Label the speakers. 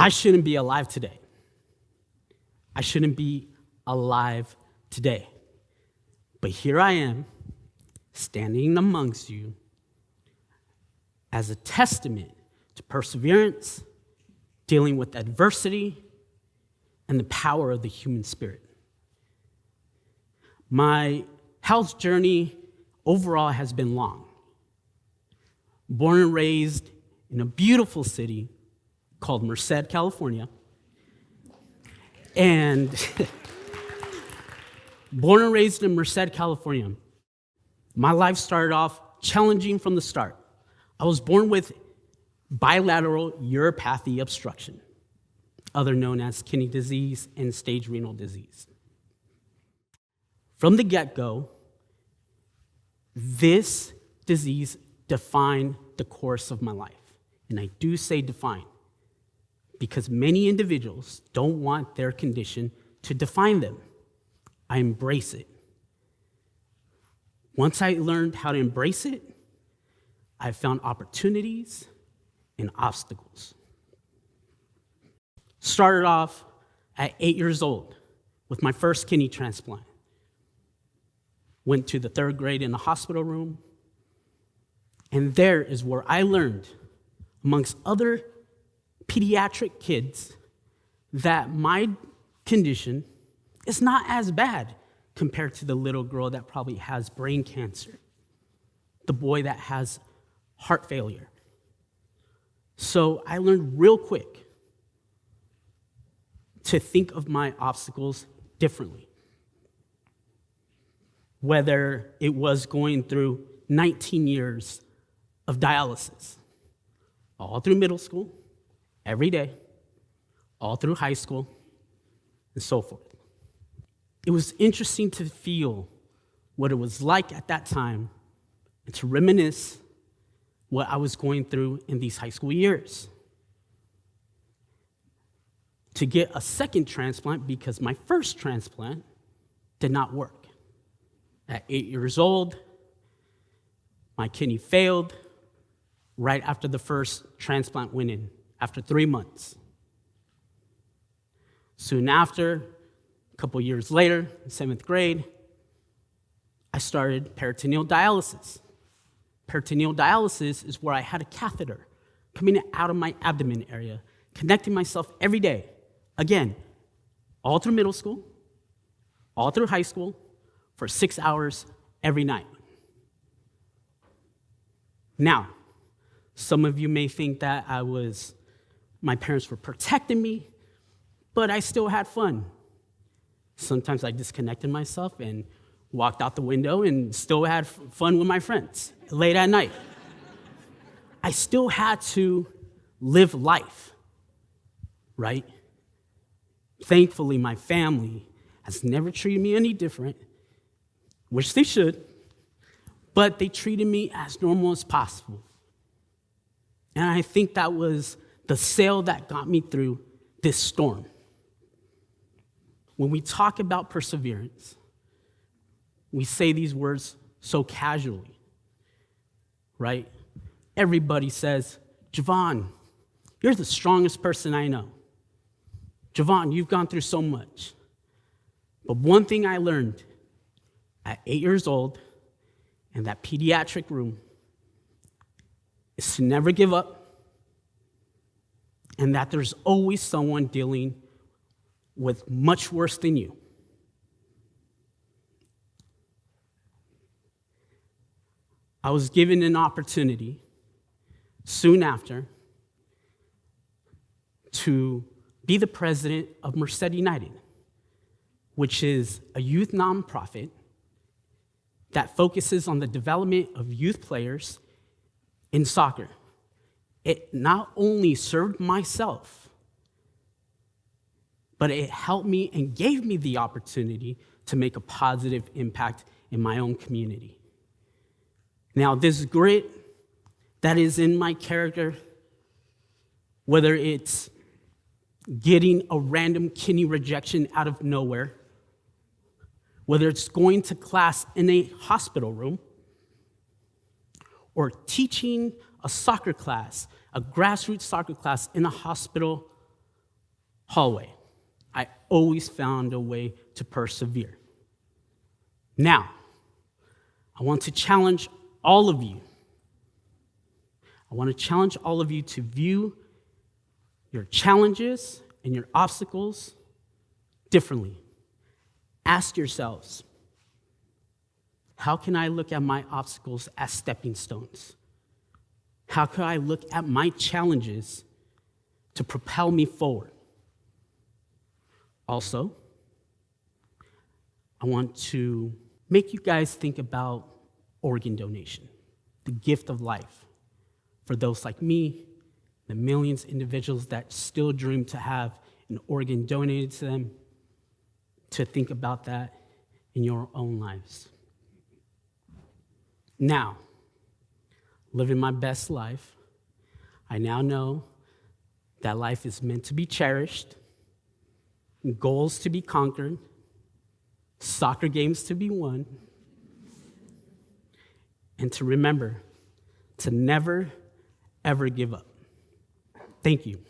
Speaker 1: I shouldn't be alive today. I shouldn't be alive today. But here I am, standing amongst you as a testament to perseverance, dealing with adversity, and the power of the human spirit. My health journey overall has been long. Born and raised in a beautiful city called Merced, California. And born and raised in Merced, California, my life started off challenging from the start. I was born with bilateral uropathy obstruction, other known as kidney disease and stage renal disease. From the get-go, this disease defined the course of my life. And I do say define, because many individuals don't want their condition to define them. I embrace it. Once I learned how to embrace it, I found opportunities and obstacles. Started off at 8 years old with my first kidney transplant. Went to the 3rd grade in the hospital room. And there is where I learned, amongst other pediatric kids, that my condition is not as bad compared to the little girl that probably has brain cancer, the boy that has heart failure. So I learned real quick to think of my obstacles differently. Whether it was going through 19 years of dialysis, all through middle school, every day, all through high school, and so forth. It was interesting to feel what it was like at that time and to reminisce what I was going through in these high school years. To get a second transplant because my first transplant did not work. At 8 years old, my kidney failed right after the first transplant went in, after 3 months. Soon after, a couple years later, in 7th grade, I started peritoneal dialysis. Peritoneal dialysis is where I had a catheter coming out of my abdomen area, connecting myself every day. Again, all through middle school, all through high school, for 6 hours every night. Now, some of you may think that my parents were protecting me, but I still had fun. Sometimes I disconnected myself and walked out the window and still had fun with my friends late at night. I still had to live life, right? Thankfully, my family has never treated me any different, which they should, but they treated me as normal as possible. And I think that was the sail that got me through this storm. When we talk about perseverance, we say these words so casually, right? Everybody says, Jovan, you're the strongest person I know. Jovan, you've gone through so much. But one thing I learned at 8 years old in that pediatric room is to never give up, and that there's always someone dealing with much worse than you. I was given an opportunity soon after to be the president of Merced United, which is a youth nonprofit that focuses on the development of youth players in soccer. It not only served myself, but it helped me and gave me the opportunity to make a positive impact in my own community. Now, this grit that is in my character, whether it's getting a random kidney rejection out of nowhere, whether it's going to class in a hospital room, or teaching a soccer class, a grassroots soccer class in a hospital hallway. I always found a way to persevere. Now, I want to challenge all of you. I want to challenge all of you to view your challenges and your obstacles differently. Ask yourselves, how can I look at my obstacles as stepping stones? How can I look at my challenges to propel me forward? Also, I want to make you guys think about organ donation, the gift of life. For those like me, the millions of individuals that still dream to have an organ donated to them, to think about that in your own lives. Now, living my best life, I now know that life is meant to be cherished, goals to be conquered, soccer games to be won, and to remember to never, ever give up. Thank you.